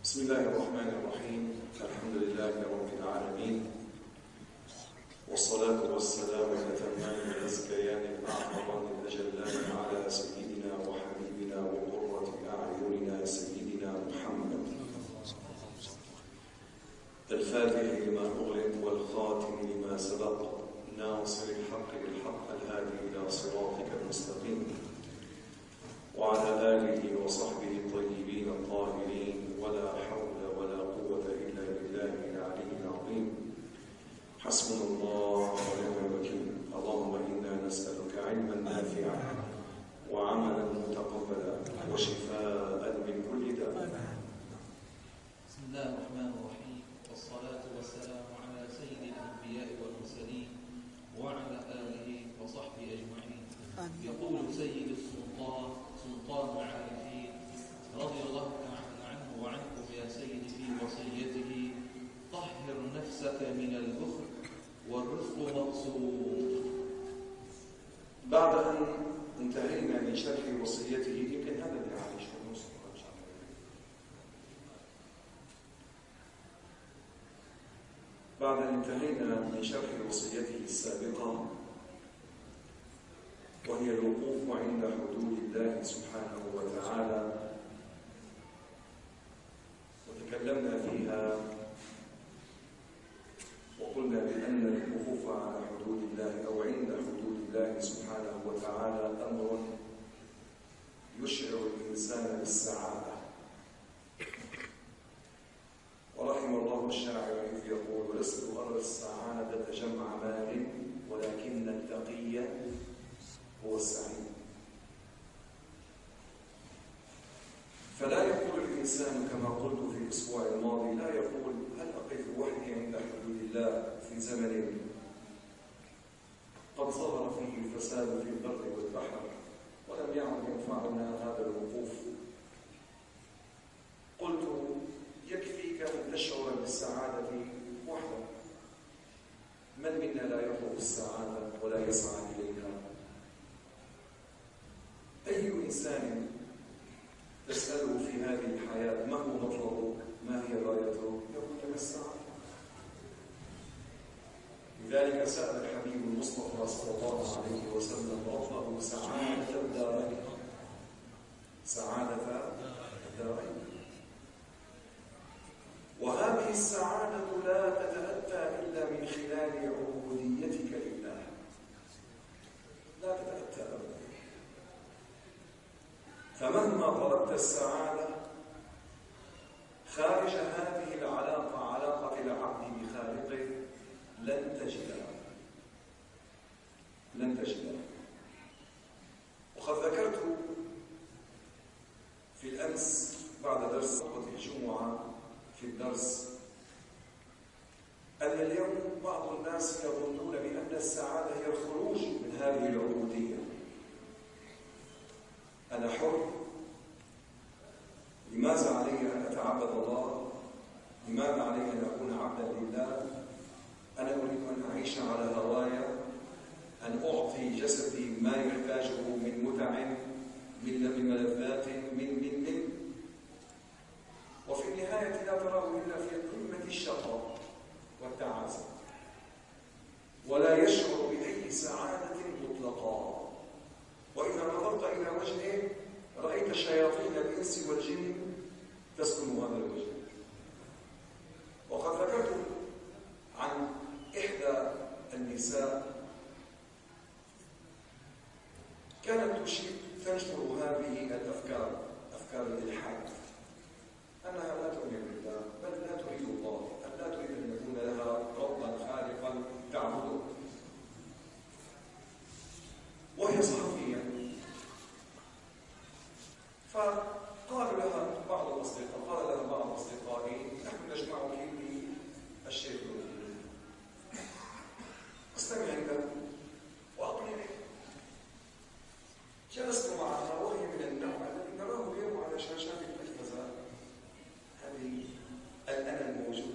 بسم الله الرحمن الرحيم. الحمد لله رب العالمين، والصلاة والسلام الأتمان الأزكيان الأعظمان الأجلان على سيدنا وحبيبنا وقرة أعيننا سيدنا محمد الفاتح لما أغلق والخاتم لما سبق ناصر الحق بالحق الهادي إلى صراطك المستقيم، وعلى آله وصحبه الطيبين الطاهرين، ولا حول ولا قوة إلا بالله العلي العظيم. حسبنا الله ونعم الوكيل. اللهم إنا نسألك علما نافعا وعملا متقبلا وشفاء من كل داء. بسم الله الرحمن الرحيم، والصلاة والسلام على سيد الأنبياء والمرسلين وعلى آله وصحبه أجمعين. يقول سيد السلطان سلطان العارفين رضي الله تعالى عنه وعنكم يا سيدي في وصيته: طهر نفسك من البخل والرزق مقسوم. بعد أن انتهينا من شرح وصيته، يمكن هذا اللي عايش في النص إن شاء الله. بعد أن انتهينا من شرح وصيته السابقة، وهي الوقوف عند حدود الله سبحانه وتعالى، وتكلمنا فيها وقلنا بأن الوقوف على حدود الله أو عند حدود الله سبحانه وتعالى أمر يشعر الإنسان بالسعادة. ورحم الله الشاعر إذ يقول: ولست أرى السعادة جمع مال ولكن التقي هو السعيد. فلا يقول الإنسان كما قلت في الأسبوع الماضي، لا يقول: هل أقف وحدي عند حدود الله في زمن قد ظهر فيه الفساد في البر والبحر ولم يعد ينفعنا هذا الوقوف؟ قلت: يكفيك أن تشعر بالسعادة وحدك. من منا لا يطلب السعادة ولا يسعى إليها؟ أي إنسان تسأله في هذه الحياة ما هو مطلبك؟ ما هي غايته؟ يقول لك السعادة. لذلك سأل الحبيب المصطفى صلى الله عليه وسلم ربه سعادة الدارين. سعادة الدارين. وهذه السعادة لا تتأتى إلا من خلال عبوديتك لله. لا تتأتى أبدا. فمهما طلبت السعادة خارج هذه العلاقة، علاقة العبد بخالقه، لن تجدها. لن تجدها. وقد ذكرت في الأمس بعد درس خطبة الجمعة في الدرس أن اليوم بعض الناس يظنون بأن السعادة هي الخروج من هذه العبودية. أنا حر، لماذا علي أن أتعبد الله؟ لماذا علي أن أكون عبدا لله؟ أنا أريد أن أعيش على هوايا، أن أعطي جسدي ما يحتاجه من متع، من ملذات، من وفي النهاية لا تراه إلا في قمة الشقاء والتعاسة، ولا يشعر بأي سعادة مطلقا. وإذا نظرت إلى وجهه رأيت شياطين الإنس والجن تسكن هذا الوجه. وقد ذكرت عن إحدى النساء كانت تنشر هذه الأفكار، أفكار الإلحاد، أنها لا تؤمن بالله، بل لا تريد الله، أن لا تريد أن يكون لها ربا خالقا تعبده. وهي صحفية. فقال لها بعض أصدقائي: نحن نجمعك بالشيخ الأردني، استمعي له وأقنعي. جلست معها وهي من النوع الذي نراه اليوم على شاشات التلفزيون، هذه الأنا الموجود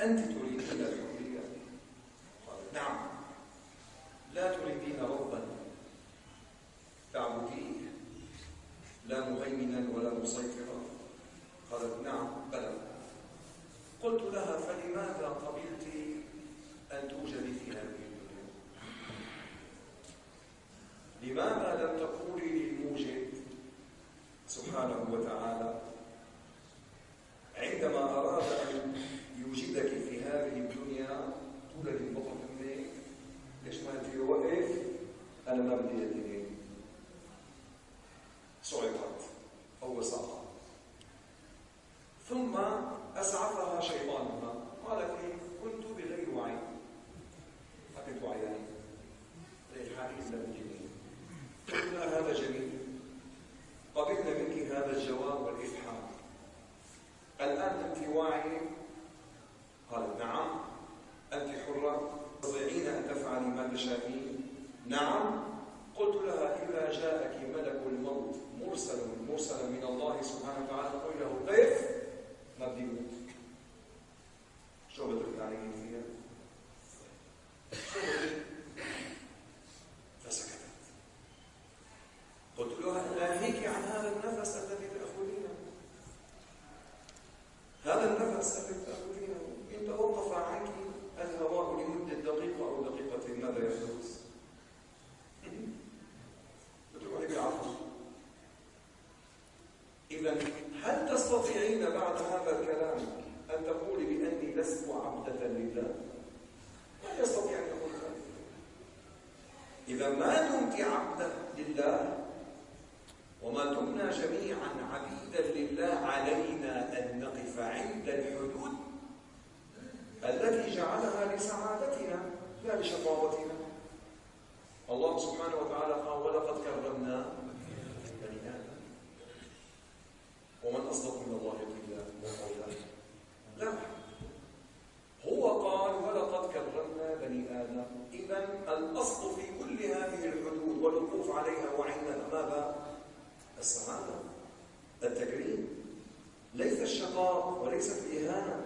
أنت تريدين الحرية؟ قالت نعم. لا تريدين ربا تعبديه لا مهيمنا ولا مسيطرا؟ قالت نعم بلى. قلت لها فلماذا قبلت أن توجدي في هذه الدنيا؟ لماذا لم تقولي للموجد سبحانه وتعالى عندما أراد أن يوجدك في هذه الدنيا تولد البطن منك؟ ليش ما أنت وقف؟ أنا ما بدي أديني. صعقت أو صعقت. ثم أسعفها شيطانها قالت لي كنت بغير وعي. ما كنت وعيان لإلحاقي إلا بالجنين. قلت لها هذا جميل، قبلنا منك هذا الجواب والإلحاق. الآن أنت واعية؟ قالت نعم. أنت حرة تستطيعين أن تفعلي ما تشائين؟ نعم. قلت لها إذا جاءك ملك الموت مرسلا من الله سبحانه وتعالى قل له كيف؟ ما بدي يموت. شو بدك تعلمين فيها؟ شو بدك؟ فسكتت. قلت لها ناهيك عن هذا النفس الذي تأخذينه. هذا النفس الذي تأخذينه إن توقف عنك الهواء لمدة دقيقة أو دقيقتين ماذا يحدث؟ بتروحي بالعفو. إذا هل تستطيعين بعد هذا الكلام أن تقولي بأني لست عبدة لله؟ لا يستطيع أن يقول ذلك. إذا ما دمت عبدة لله وما دمنا جميعا عبيدا لله علينا أن نقف عند الحدود التي جعلها لسعادتنا لا لشقاوتنا. الله سبحانه وتعالى قال ولقد كرمنا بني آدم. ومن أصدق من الله قيلا وقولا؟ لا، هو قال ولقد كرمنا بني آدم. إذن الأصل في كل هذه الحدود والوقوف عليها وعندنا ماذا؟ السعادة، التكريم، ليس الشقاء وليست الإهانة.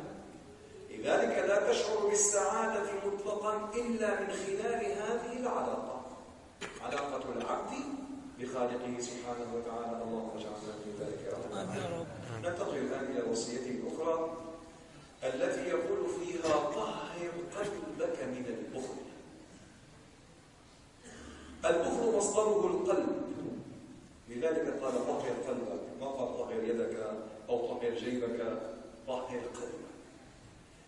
لذلك لا تشعر بالسعادة مطلقا إلا من خلال هذه العلاقة، علاقة العبد بخالقه سبحانه وتعالى. اللهم اجعلنا من ذلك يا رب. ننتقل الآن إلى وصيته الأخرى التي يقول فيها طهر قلبك من البخل. البخل مصدره القلب، لذلك قال طهر قلبك، ما قال طهر يدك أو طهر جيبك، طهر قلبك.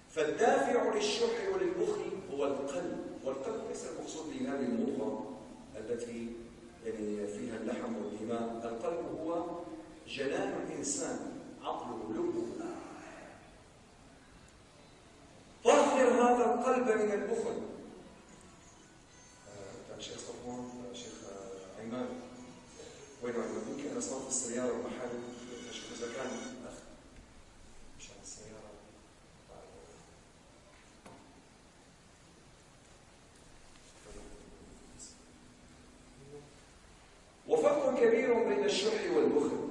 فالدافع للشح وللبخل هو القلب، والقلب ليس المقصود بهذه المضغة التي يعني فيها اللحم والدماء. القلب هو جنان الإنسان، عقله، لبه. طهر هذا القلب من البخل. شيخ صفوان، شيخ عماد، وين عماد؟ يمكن أنا صار في السيارة ومحل أشوف إذا كان مشان السيارة. وفرق كبير بين الشح والبخل.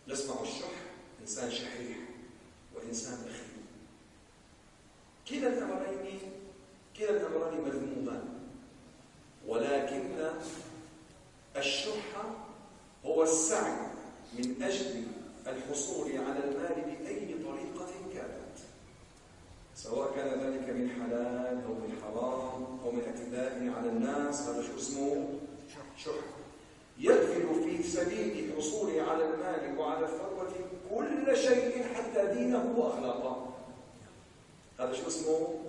نسمع الشح إنسان شحيح وإنسان بخيل. كلا الأمرين مذمومان، ولكن الشح هو السعي من أجل الحصول على المال بأي طريقة كانت، سواء كان ذلك من حلال أو من حرام أو من اعتداء على الناس. هذا شو اسمه؟ شح. يبذل في سبيل الحصول على المال وعلى الثروة كل شيء حتى دينه وأخلاقه. هذا شو اسمه؟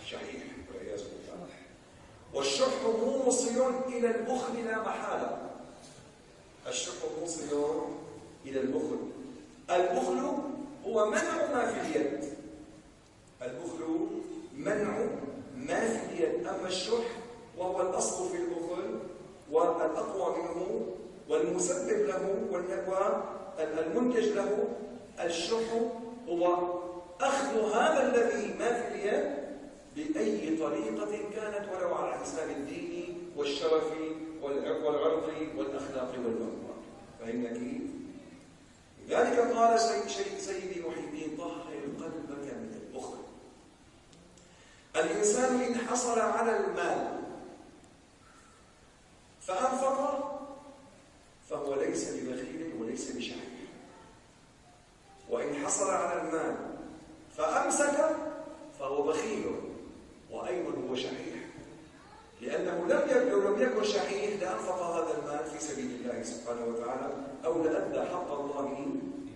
شحيح والعياذ بالله. والشح موصل إلى البخل لا محالة. الشح موصل إلى البخل. البخل هو منع ما في اليد. البخل منع ما في اليد. أما الشح وهو الأصل في البخل والأقوى منه والمسبب له والمنتج له، الشح هو أخذ هذا الذي ما في اليد بأي طريقة كانت، ولو على حساب الدين والشرف والعرض والأخلاق والمروءة. فهمنا كيف؟ لذلك قال سيدي محي الدين طهر قلبك من البخل. الإنسان إن حصل على المال فأنفق فهو ليس ببخيل وليس بشحيح، وإن حصل على المال فأمسك فهو بخيل وأيضا هو شحيح، لأنه لو لم يكن شحيح لأنفق هذا المال في سبيل الله سبحانه وتعالى أو لأدى حق الله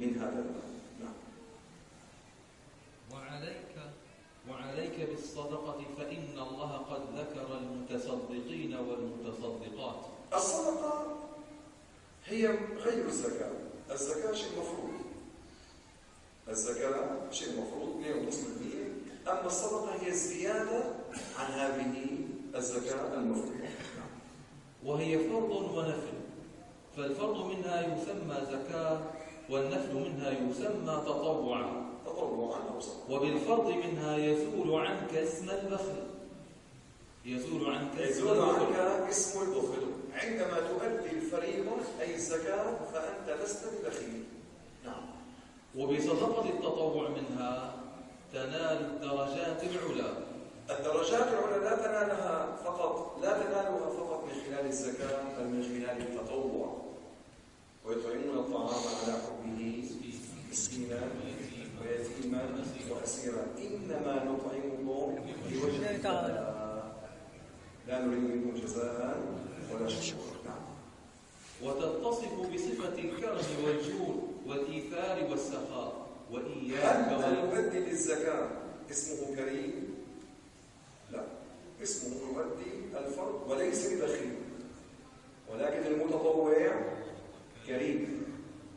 من هذا المال. نعم. وعليك بالصدقة فإن الله قد ذكر المتصدقين والمتصدقات. الصدقة هي غير الزكاة. الزكاة شيء مفروض، الزكاة شيء مفروض 2.5%، أما الصدقة هي الزيادة عن هذه الزكاة المفروضة. وهي فرض ونفل، فالفرض منها يسمى زكاة والنفل منها يسمى تطوعا. وبالفرض منها يزول عنك اسم البخل. يزول عنك اسم البخل عندما تؤدي الفريضة أي الزكاة فأنت لست ببخيل. نعم. وبصدقة التطوع منها تنال الدرجات العلى. الدرجات العلى لا تنالها فقط من خلال الزكاة بل من خلال التطوع. ويطعمون الطعام على حبه مسكينا ويتيما وأسيرا إنما نطعمكم لوجه الله لا نريد منكم جزاء ولا شكورا. نعم. وتتصف بصفة الكرم والجود والإيثار والسخاء. وإياك المؤدي للزكاة اسمه كريم؟ لا، اسمه يؤدي الفرض وليس ببخيل، ولكن المتطوع كريم،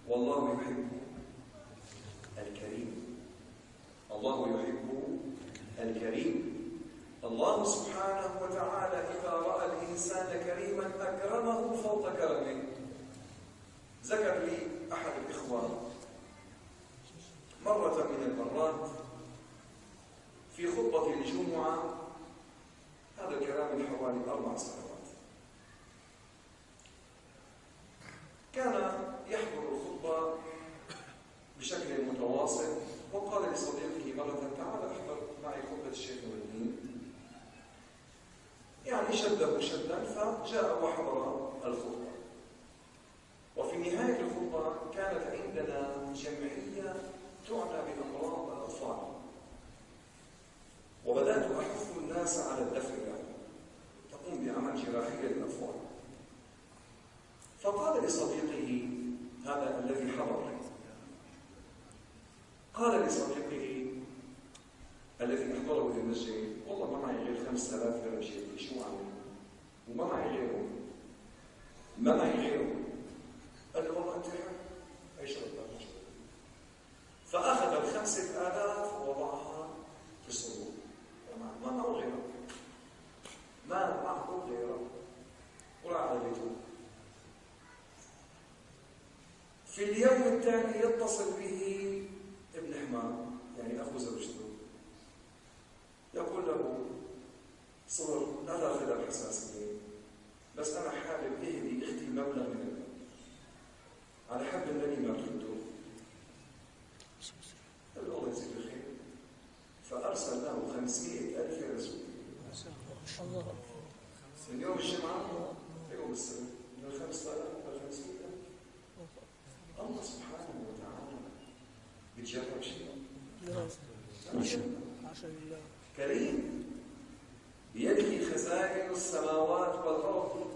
والله يحب الكريم. الله يحب الكريم. الله سبحانه وتعالى إذا رأى الإنسان كريما أكرمه فوق كرمه. ذكر لي أحد الإخوة مرة من المرات في خطبة الجمعة، هذا الكلام من حوالي 4 سنوات، كان يحضر الخطبة بشكل متواصل، وقال لصديقه مرة: تعال احضر معي خطبة الشيخ نور الدين. يعني شده شدا فجاء وحضر الخطبة. وفي نهاية الخطبة كانت عندنا جمعية تعنى بأمراض الأطفال، وبدأت أحث الناس على الدفع تقوم بعمل جراحية للأطفال. فقال لصديقه هذا الذي حضر، قال لصديقه الذي احضره في المسجد: والله ما معي غير 5000 درهم شيء، شو أعمل؟ وما معي غيره، ما معي غيره. قال له: والله أنت حر، أي شرط بدك. فأخذ 5000 ووضعها في الصندوق، ما معه غيره، ما معه غيره، وراح على بيته. في اليوم التالي يتصل به ابن حمام، يعني أخو زوجته، يقول له: صبر، لا تأخذ الحساسية، بس أنا حابب أهدي أختي مبلغ من المال على حب الذي ما ترده. قال له: الله يجزيك الخير. فأرسل له 500,000 يا رسول الله. من يوم الجمعة يوم السبت، من 5000 إلى 500,000. الله سبحانه وتعالى بتجرب شيء. كريم بيده خزائن السماوات والأرض.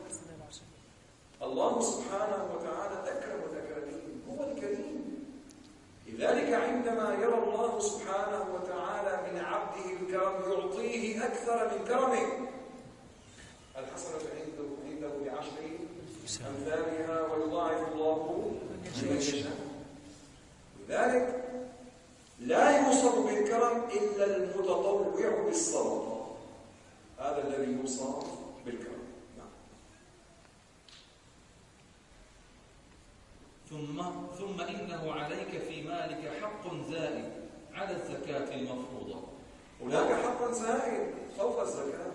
الله سبحانه وتعالى أكرم الأكرمين، هو الكريم. لذلك عندما يرى الله سبحانه وتعالى من عبده الكرم يعطيه أكثر من كرمه. الحسنة عنده ب10 أمثالها ويضاعف الله لمن يشاء. لذلك لا يوصف بالكرم إلا المتطوع بالصدقة، هذا الذي يوصف بالكرم. ثم إنه عليك في مالك حق زائد على الزكاة المفروضة. هناك حق زائد فوق الزكاة،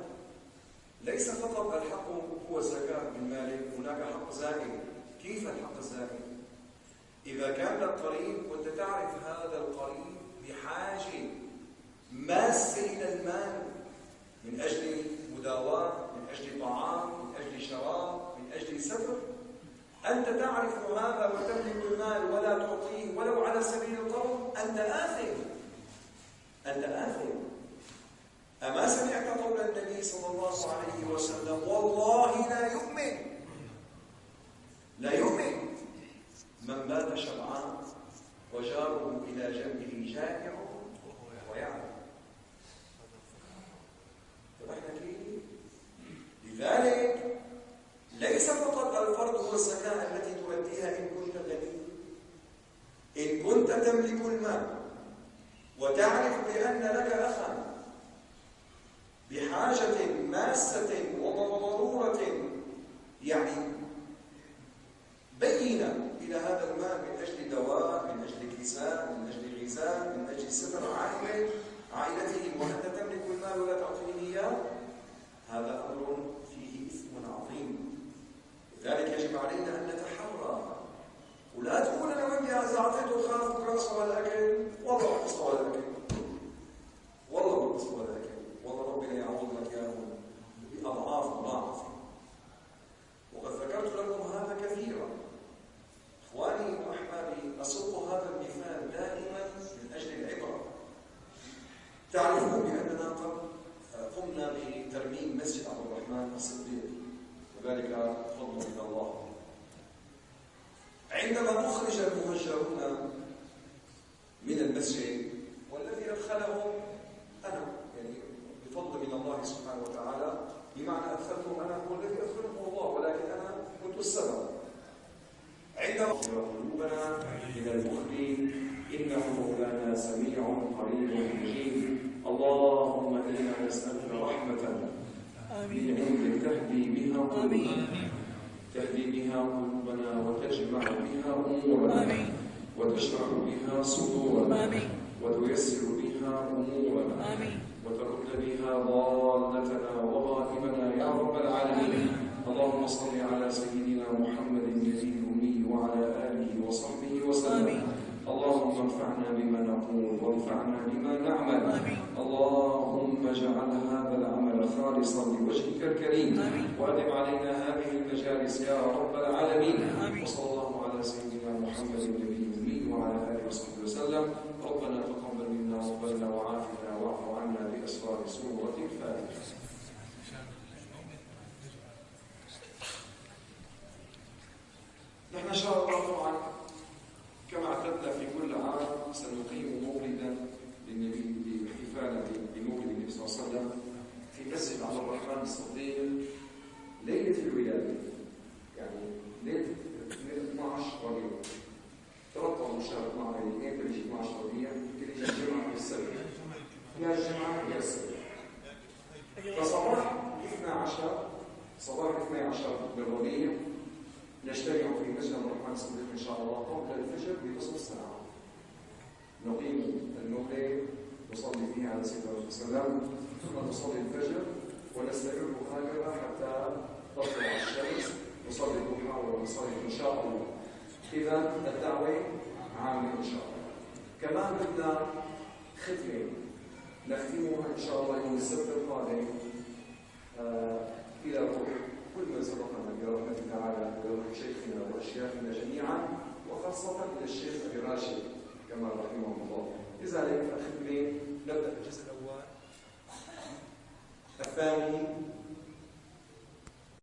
ليس فقط الحق هو الزكاة من مالك، هناك حق زائد. كيف الحق الزائد؟ إذا كان لك قريب وأنت تعرف هذا القريب بحاجة ماسة إلى المال، من أجل مداواة، من أجل طعام، من أجل شراب، من أجل سفر. أنت تعرف هذا وتملك المال ولا تعطيه ولو على سبيل القرض، أنت آثم. أنت آثم. أما سمعت قول النبي صلى الله عليه وسلم: والله لا يؤمن، لا يؤمن من بات شبعان وجاره إلى جنبه جائع ويعلم. فنحن كيف؟ لذلك ليس فقط الفرض هو الزكاة التي تؤديها إن كنت غني. إن كنت تملك المال وتعرف بأن لك أخا بحاجة ماسة وضرورة يعني بينة إلى هذا المال من أجل دواء، من أجل كساء، من أجل غذاء، من أجل ستر عائلته، وأنت تملك المال ولا تعطيه إياه، هذا أمر فيه إثم عظيم. لذلك يجب علينا أن نتحرى، ولا تقول أنا وإني إذا أعطيته خاف بكرة أصوى الأكل، والله أصوى الأكل، والله أصوى الأكل، والله ربنا يعوض لك إياه بأضعاف مضاعفة. وقد ذكرت لكم هذا كثيرا. إخواني وأحبابي، أسوق هذا المثال دائما من أجل العبرة. تعرفون بأننا قمنا بترميم مسجد عبد الرحمن الصديق، وذلك فضل من الله. عندما أخرج المهجرون من المسجد، والذي أدخلهم أنا، يعني بفضل من الله سبحانه وتعالى، بمعنى أدخلتهم أنا، هو الذي أدخلهم الله، ولكن أنا كنت السبب. عندما قلوبنا من البخل إنه مولانا سميع قريب مجيب. اللهم إنا نسألك رحمة من عندك تهدي بها قلوبنا، تهدي بها قلوبنا وتجمع بها أمورنا وتشرح بها صدورنا وتيسر بها أمورنا وترد بها ضالتنا وغائبنا يا رب العالمين. اللهم صل على سيدنا محمد النبي الأمي وعلى آله وصحبه وسلم. اللهم انفعنا بما نقول وانفعنا بما نعمل. اللهم اجعل هذا العمل خالصا لوجهك الكريم، وأدم علينا هذه المجالس يا رب العالمين. وصلى الله على سيدنا محمد النبي الأمي وعلى آله وصحبه وسلم. ربنا تقبل منا واقبلنا وعافنا واعف عنا بأسرار سورة الفاتحة. نحن إن شاء الله طبعا كما اعتدنا في كل عام سنقيم مولدا للنبي، باحتفالا بمولد النبي صلى الله عليه وسلم في مسجد عبد الرحمن الصديق ليلة الولادة، يعني ليلة 12 ربيع. 13 شهر 12 يجي 12 ربيع، يجي الجمعة والسبت، يا الجمعة يا السبت. فصباح 12 بالربيع نجتمع في مسجد عبد الرحمن الصديق إن شاء الله قبل الفجر بنصف ساعة. نقيم المولد، نصلي فيه على سيدنا الرسول صلى الله عليه وسلم، ثم نصلي الفجر ونستمر هكذا حتى تطلع الشمس، نصلي الضحى ونصلي إن شاء الله. إذا الدعوة عامة إن شاء الله. كمان بدنا ختمة نختمها إن شاء الله يوم السبت القادم إلى روح كل من سبقنا برحمة تعالى وروح شيخنا وأشياخنا جميعا، وخاصة إلى الشيخ أبي راشد كما رحمه الله. لذلك الختمة نبدأ الجزء الأول. الثاني